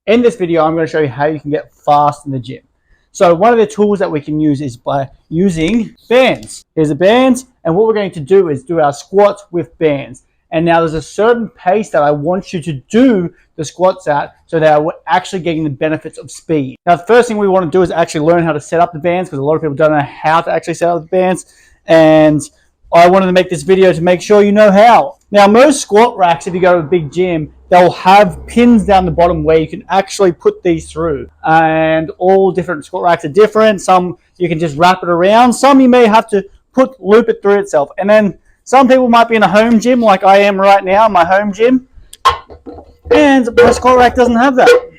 In this video, I'm going to show you how you can get fast in the gym. So one of the tools that we can use is by using bands. Here's the bands, and what we're going to do is do our squats with bands. And now there's a certain pace that I want you to do the squats at so that we're actually getting the benefits of speed. Now, the first thing we want to do is actually learn how to set up the bands, because a lot of people don't know how to actually set up the bands. And I wanted to make this video to make sure you know how. Now, most squat racks, if you go to a big gym, they'll have pins down the bottom where you can actually put these through. And all different squat racks are different. Some you can just wrap it around. Some you may have to loop it through itself. And then some people might be in a home gym like I am right now, my home gym. And my squat rack doesn't have that.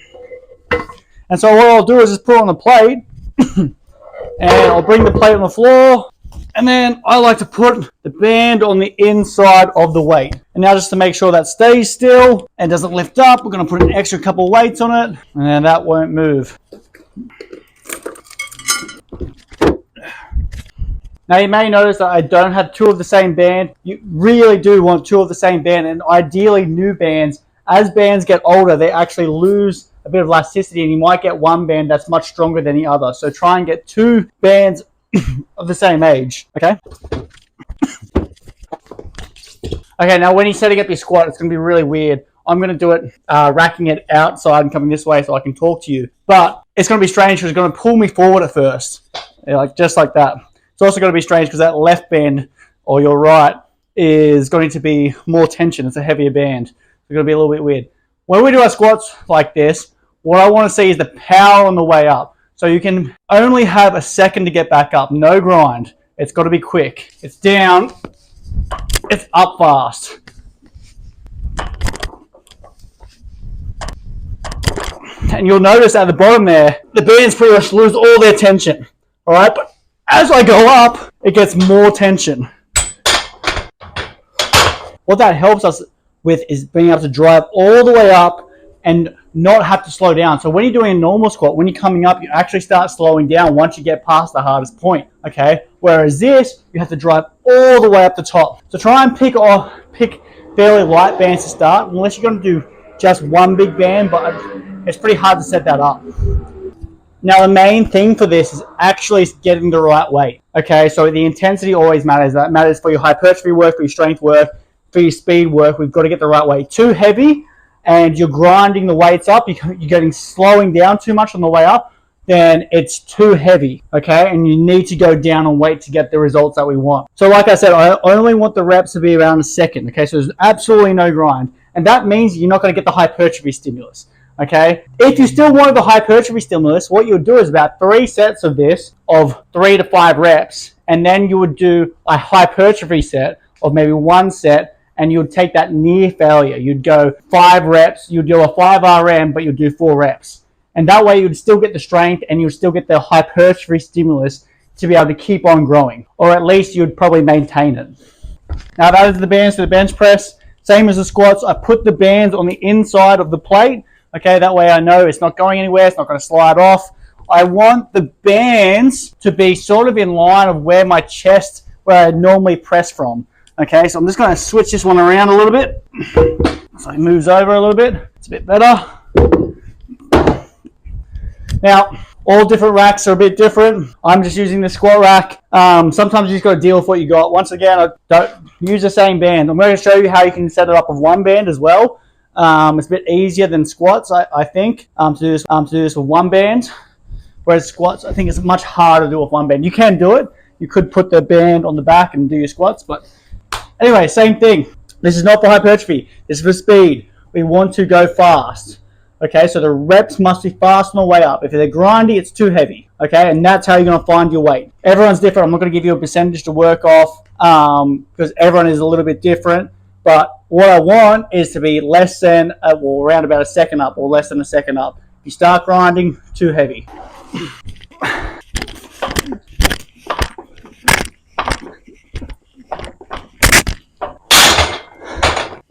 And so what I'll do is just put it on the plate. And I'll bring the plate on the floor. And then I like to put the band on the inside of the weight. And now just to make sure that stays still and doesn't lift up, we're going to put an extra couple of weights on it. And then that won't move. Now you may notice that I don't have two of the same band. You really do want two of the same band, and ideally new bands. As bands get older, they actually lose a bit of elasticity, and you might get one band that's much stronger than the other. So try and get two bands of the same age, okay? Okay, now when you're setting up your squat, it's going to be really weird. I'm going to do it racking it outside and coming this way so I can talk to you. But it's going to be strange because it's going to pull me forward at first, just like that. It's also going to be strange because that left band, or your right, is going to be more tension. It's a heavier band. It's going to be a little bit weird. When we do our squats like this, what I want to see is the power on the way up. So you can only have a second to get back up. No grind. It's got to be quick. It's down. It's up fast. And you'll notice at the bottom there, the bands pretty much lose all their tension. All right, but as I go up, it gets more tension. What that helps us with is being able to drive all the way up and not have to slow down. So when you're doing a normal squat, when you're coming up, you actually start slowing down once you get past the hardest point, okay? Whereas this, you have to drive all the way up the top. So try and pick fairly light bands to start, unless you're going to do just one big band, but it's pretty hard to set that up. Now, the main thing for this is actually getting the right weight, okay? So the intensity always matters. That matters for your hypertrophy work, for your strength work, for your speed work. We've got to get the right weight. Too heavy, and you're grinding the weights up, you're slowing down too much on the way up, then it's too heavy, okay? And you need to go down on weight to get the results that we want. So like I said, I only want the reps to be around a second, okay? So there's absolutely no grind. And that means you're not going to get the hypertrophy stimulus, okay? If you still wanted the hypertrophy stimulus, what you would do is about 3 sets of this of 3 to 5 reps, and then you would do a hypertrophy set of maybe 1 set, and you would take that near failure. You'd go 5 reps, you'd do a 5 RM, but you'd do 4 reps. And that way you'd still get the strength and you'd still get the hypertrophy stimulus to be able to keep on growing. Or at least you'd probably maintain it. Now that is the bands to the bench press. Same as the squats, I put the bands on the inside of the plate. Okay, that way I know it's not going anywhere, it's not going to slide off. I want the bands to be sort of in line of where my chest, where I normally press from. Okay, so I'm just going to switch this one around a little bit. So it moves over a little bit. It's a bit better. Now, all different racks are a bit different. I'm just using the squat rack. Sometimes you just got to deal with what you got. Once again, I don't use the same band. I'm going to show you how you can set it up with one band as well. It's a bit easier than squats, I think, to do this with one band. Whereas squats, I think it's much harder to do with one band. You can do it. You could put the band on the back and do your squats, but anyway, same thing. This is not for hypertrophy. This is for speed. We want to go fast. Okay, so the reps must be fast on the way up. If they're grindy, it's too heavy. Okay, and that's how you're going to find your weight. Everyone's different. I'm not going to give you a percentage to work off because everyone is a little bit different. But what I want is to be less than, around about a second up or less than a second up. If you start grinding, too heavy.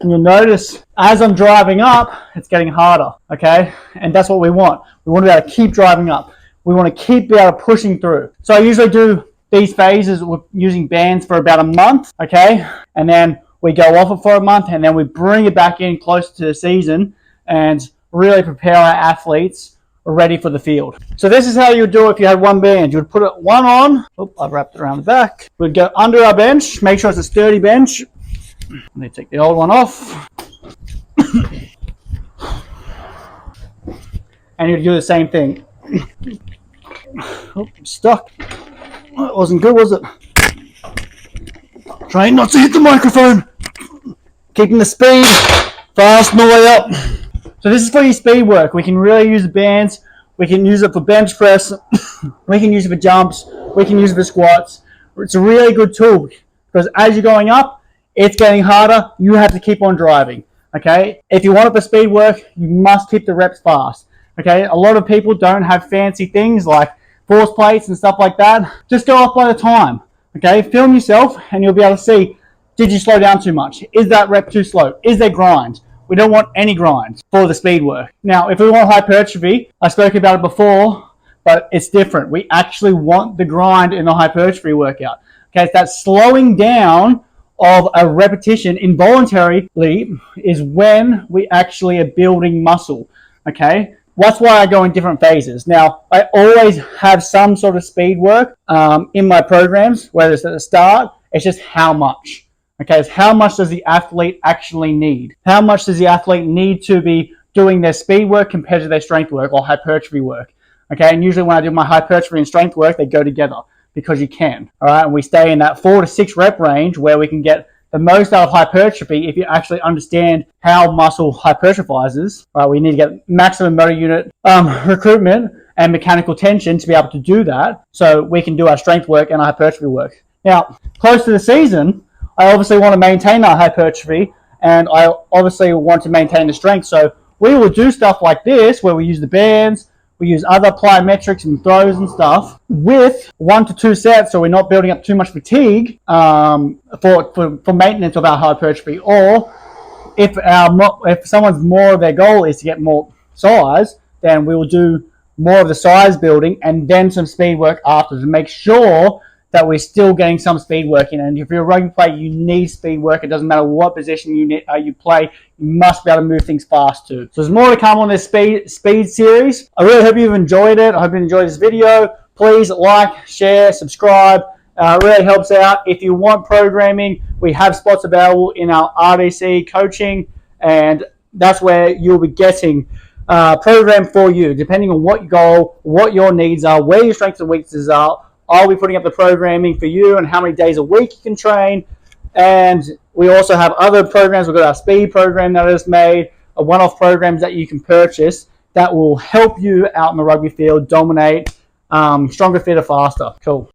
And you'll notice as I'm driving up, it's getting harder, okay? And that's what we want. We want to be able to keep driving up. We want to keep pushing through. So I usually do these phases with using bands for about a month, okay? And then we go off it for a month, and then we bring it back in close to the season, and really prepare our athletes ready for the field. So this is how you would do it if you had one band. You would put it one on. I've wrapped it around the back. We'd go under our bench, make sure it's a sturdy bench. Let me take the old one off. And you'd do the same thing. Oh, I'm stuck. That wasn't good, was it? Trying not to hit the microphone. Keeping the speed fast on the way up. So this is for your speed work. We can really use the bands. We can use it for bench press. We can use it for jumps. We can use it for squats. It's a really good tool because as you're going up, it's getting harder. You have to keep on driving. Okay. If you want it for speed work, you must keep the reps fast. Okay. A lot of people don't have fancy things like force plates and stuff like that. Just go off by the time. Okay. Film yourself and you'll be able to see, did you slow down too much? Is that rep too slow? Is there grind? We don't want any grind for the speed work. Now, if we want hypertrophy, I spoke about it before, but it's different. We actually want the grind in the hypertrophy workout. Okay, so that slowing down of a repetition involuntarily is when we actually are building muscle. Okay, that's why I go in different phases. Now, I always have some sort of speed work in my programs, whether it's at the start, it's just how much. Okay, it's how much does the athlete actually need? How much does the athlete need to be doing their speed work compared to their strength work or hypertrophy work? Okay, and usually when I do my hypertrophy and strength work, they go together because you can. All right, and we stay in that 4 to 6 rep range where we can get the most out of hypertrophy if you actually understand how muscle hypertrophizes. Right, we need to get maximum motor unit recruitment and mechanical tension to be able to do that so we can do our strength work and our hypertrophy work. Now, close to the season, I obviously want to maintain that hypertrophy and I obviously want to maintain the strength. So we will do stuff like this where we use the bands, we use other plyometrics and throws and stuff with 1 to 2 sets so we're not building up too much fatigue for maintenance of our hypertrophy. Or if someone's more of their goal is to get more size, then we will do more of the size building and then some speed work after to make sure that we're still getting some speed work in. And if you're a rugby player, you need speed work. It doesn't matter what position you play. You must be able to move things fast too. So there's more to come on this speed series. I really hope you've enjoyed it. I hope you enjoyed this video. Please like, share, subscribe. It really helps out. If you want programming, we have spots available in our RDC coaching, and that's where you'll be getting program for you, depending on what your goal, what your needs are, where your strengths and weaknesses are. I'll be putting up the programming for you and how many days a week you can train. And we also have other programs. We've got our speed program that is made, one-off programs that you can purchase that will help you out in the rugby field dominate, stronger, fitter, faster. Cool.